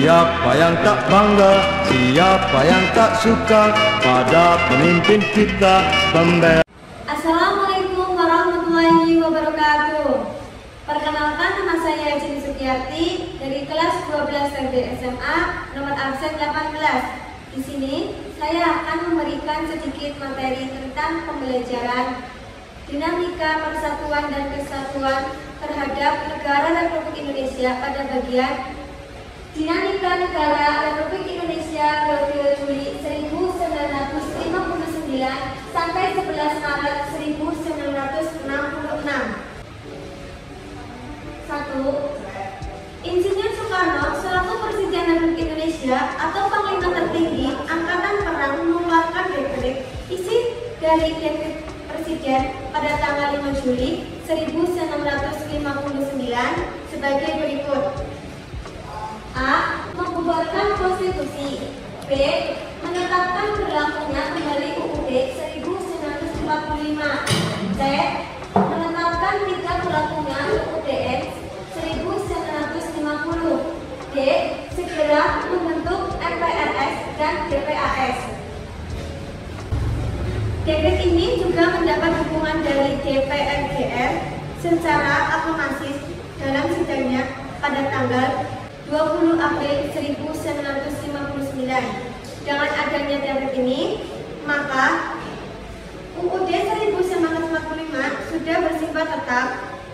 Siapa yang tak bangga, siapa yang tak suka pada pemimpin kita pembela. Assalamualaikum warahmatullahi wabarakatuh. Perkenalkan, nama saya Cindy Sukiyarti dari kelas 12 TB SMA nomor absen 18. Di sini saya akan memberikan sedikit materi tentang pembelajaran dinamika persatuan dan kesatuan terhadap negara Republik Indonesia pada bagian dinamika negara Republik Indonesia periode Juli 1959 sampai 11 Maret 1966. 1. Insinyur Soekarno selaku Presiden Republik Indonesia atau Panglima tertinggi Angkatan Perang mengeluarkan dekret isi dari dekret Presiden pada tanggal 5 Juli 1959 sebagai berikut. A. Membubarkan konstitusi. B. Menetapkan berlakunya kembali UUD 1945. C. Menetapkan tidak berlakunya UUDN 1950. D. Segera membentuk MPRS dan DPAS. Dekret ini juga mendapat dukungan dari DPR secara aklamasis dalam sidangnya pada tanggal 20 April 1959. Dengan adanya dekret ini, maka UUD 1945 sudah bersifat tetap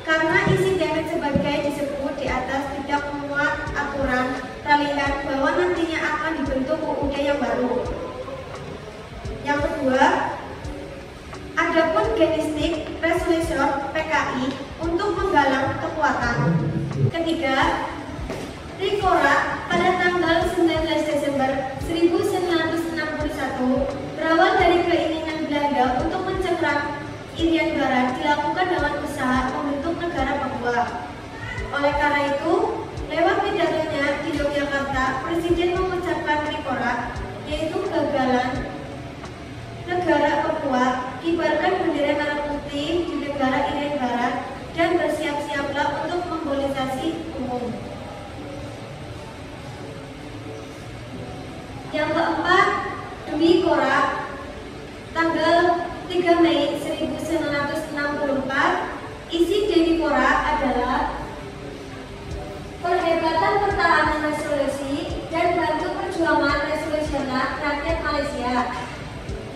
karena isi dekret sebagai disebut di atas tidak memuat aturan peralihan bahwa nantinya akan dibentuk UUD yang baru. Yang kedua, adapun genistik resolution PKI untuk menggalang kekuatan. Ketiga, Rikora pada tanggal 19 Desember 1961 berawal dari keinginan Belanda untuk mencengkram Irian Barat dilakukan dengan usaha membentuk negara Papua. Oleh karena itu, lewat pidatonya di Yogyakarta, Presiden mengucapkan Rikora, yaitu gagalan negara Papua, kibarkan bendera merah putih di negara Irian Barat, dan bersiap-siaplah untuk mobilisasi umum. Yang keempat, Dwi Kora, tanggal 3 Mei 1964, isi Dewi Kora adalah perhebatan pertahanan resolusi dan bantu perjuangan resolusional rakyat Malaysia.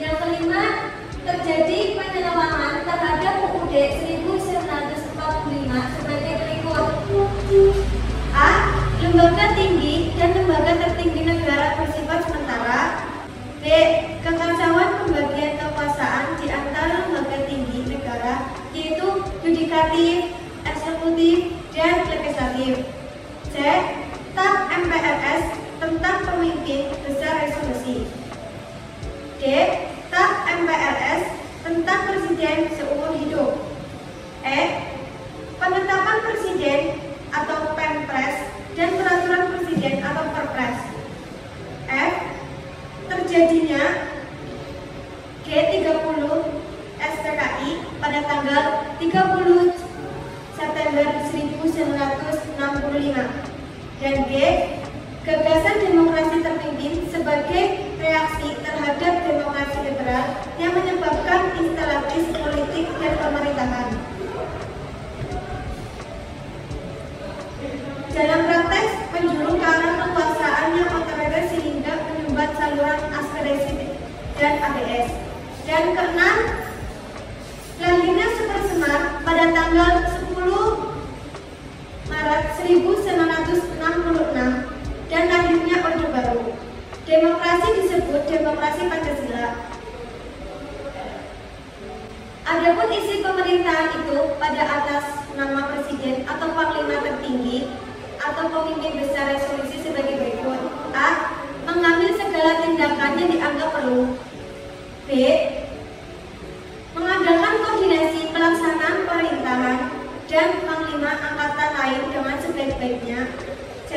Yang kelima, terjadi penyelewangan terhadap UUD 1945 sebagai berikut. A. Lembaga tinggi dan lembaga tertinggi negara bersifat sementara. B. Kekacauan pembagian kekuasaan di antara lembaga tinggi negara, yaitu yudikatif, eksekutif, dan legislatif. C. TAP MPRS tentang pemimpin besar resolusi. D. TAP MPRS tentang presiden seumur hidup. E. Penetapan presiden atau Pempres dan peraturan presiden atau Perpres. F. Terjadinya G30 SPKI pada tanggal 30 September 1965. Dan G. Gagasan demokrasi terpimpin sebagai reaksi terhadap demokrasi liberal yang menyebabkan instalatis politik dan pemerintahan. Dalam praktek, penjuru ke arah kekuasaan yang otoriter sehingga menyumbat saluran aspirasi dan ABS. Dan keenam, lahirnya Super Semar pada tanggal 10 Maret 1966 dan lahirnya Orde Baru. Demokrasi disebut demokrasi Pancasila. Adapun isi pemerintahan itu pada atas nama presiden atau panglima tertinggi atau pemimpin besar resolusi sebagai berikut. A. Mengambil segala tindakan yang dianggap perlu. B. Mengadakan koordinasi pelaksanaan pemerintahan dan panglima angkatan lain dengan sebaik-baiknya. C.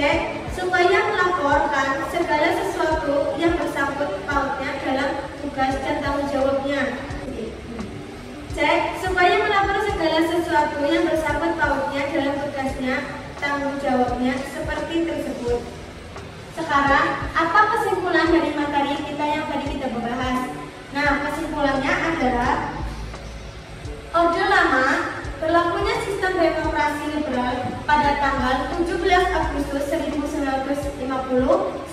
Supaya melaporkan segala sesuatu yang bersangkut pautnya dalam tugas dan tanggung jawabnya. C. Supaya melapor segala sesuatu yang bersangkut pautnya dalam tugasnya, tanggung jawabnya seperti tersebut. sekarang apa kesimpulan dari materi kita yang tadi kita bahas? Nah, kesimpulannya adalah Orde Lama berlakunya sistem demokrasi liberal pada tanggal 17 Agustus 1950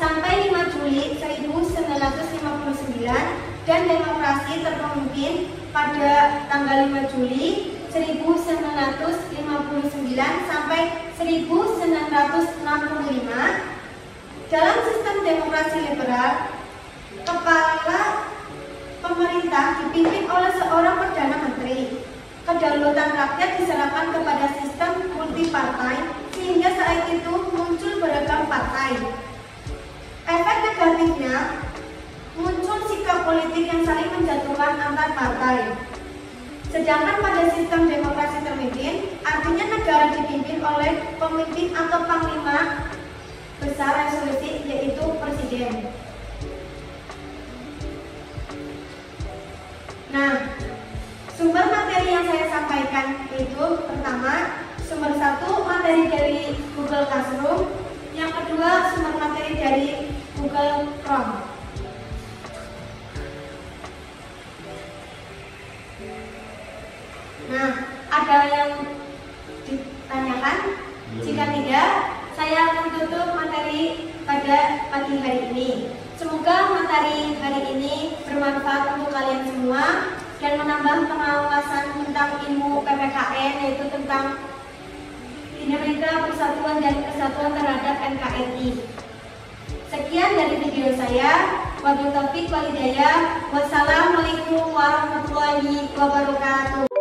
sampai 5 Juli 1959 dan demokrasi terpimpin pada tanggal 5 Juli 1959 sampai 1965. Dalam sistem demokrasi liberal, kepala pemerintah dipimpin oleh seorang Perdana Menteri. Kedaulatan rakyat diserahkan kepada sistem multipartai sehingga saat itu muncul beragam partai. Efek negatifnya muncul sikap politik yang saling menjatuhkan antar partai. Sedangkan pada sistem demokrasi terpimpin, artinya negara dipimpin oleh pemimpin atau panglima besar resolusi, yaitu presiden. Nah, sumber materi yang saya sampaikan itu pertama, sumber 1 materi dari Google Classroom, yang kedua sumber materi dari Google Chrome. Nah, ada yang ditanyakan? Jika tidak, saya akan tutup materi pada pagi hari ini. Semoga materi hari ini bermanfaat untuk kalian semua dan menambah pengawasan tentang ilmu PPKN, yaitu tentang Bhinneka Persatuan dan Kesatuan terhadap NKRI. Sekian dari video saya. Wabillahi taufiq wal hidayah. Wassalamualaikum warahmatullahi wabarakatuh.